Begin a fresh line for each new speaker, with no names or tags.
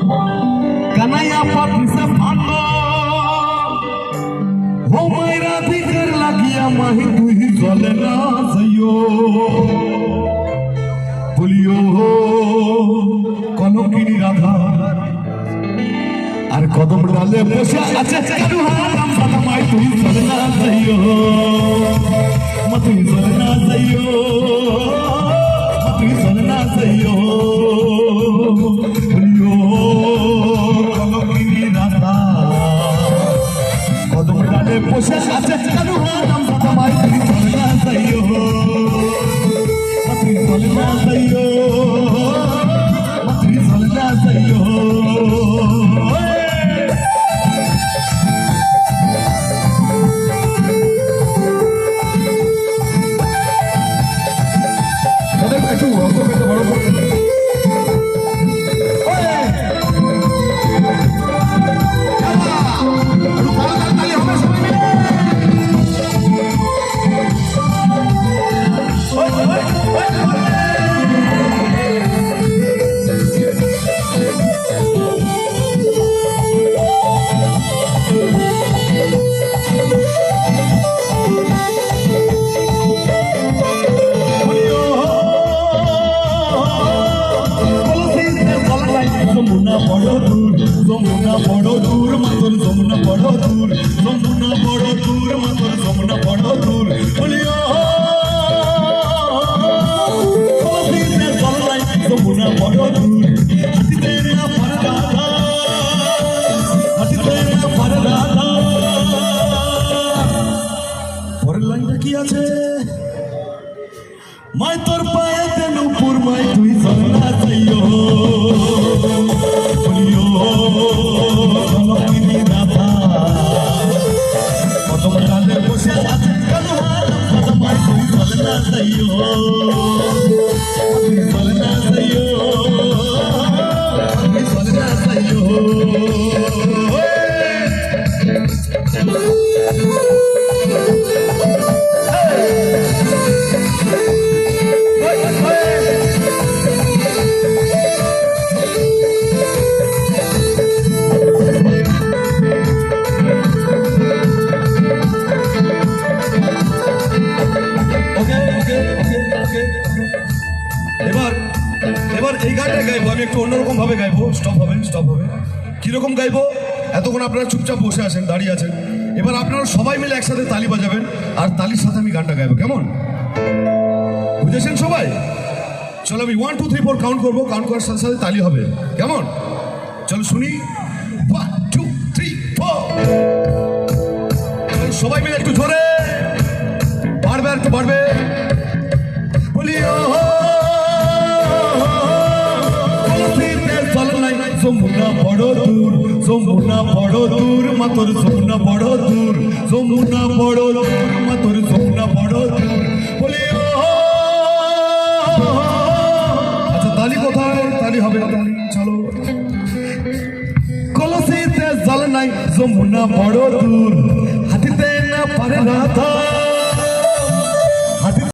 कन्हैया पति से भांडो हो मेरा दिकर लगिया माही तू ही चले ना सयो बोलियो हो कनकिनी राधा আর কদম ডালে বসে আছে কারু হারাম সাদামাই তুই চলে না যাইও মা তুই চলে না যাইও মা তুই চলে না যাইও বলিও কনকিনী রাধা কদম ডালে বসে আছে কারু হারাম সাদামাই তুই চলে না যাইও মা তুই চলে না যাইও মা তুই চলে না যাইও যমুনা বড় দূর মাতর যমুনা বড় দূর যমুনা বড় দূর মাতর যমুনা বড় দূর বলিও যমুনা বড় দূর হাতিতে না পারে রাধা হাতিতে না পারে রাধা পরের লাইনটা কি আছে মাই তোর পায়েতে নূপুর মাই তুই চলে না যাইও বলিও কনকিনী রাধা কদম ডালে বসে আছে কারু হারাম সাদামাই তুই চলে না যাইও তুই চলে না যাইও তুই চলে না যাইও এবার এই গানটা গাইবো আমি একটু অন্যরকম ভাবে গাইবো স্টপ হবে কিরকম গাইবো এতক্ষণ আপনারা চুপচাপ বসে আছেন দাঁড়িয়ে আছেন এবার আপনারা সবাই মিলে একসাথে তালি বাজাবেন আর তালির সাথে আমি গানটা গাইবো কেমন বুঝেছেন সবাই চলো আমি 1 2 3 4 কাউন্ট করবো কাউন্ট করার সাথে সাথে তালি হবে কেমন চলো শুনি 1 2 3 4 সবাই মিলে একটু জোরে বাড়বে বলিও যমুনা বড় দূর যমুনা বড় দূর মাতর যমুনা বড় দূর যমুনা বড় দূর মাতর যমুনা বড় দূর বলিও আচ্ছা তালি কোথায় তালি হবে তালি চলো কলসিতে জল নাই যমুনা বড় দূর হাতিতে না পারে রাধা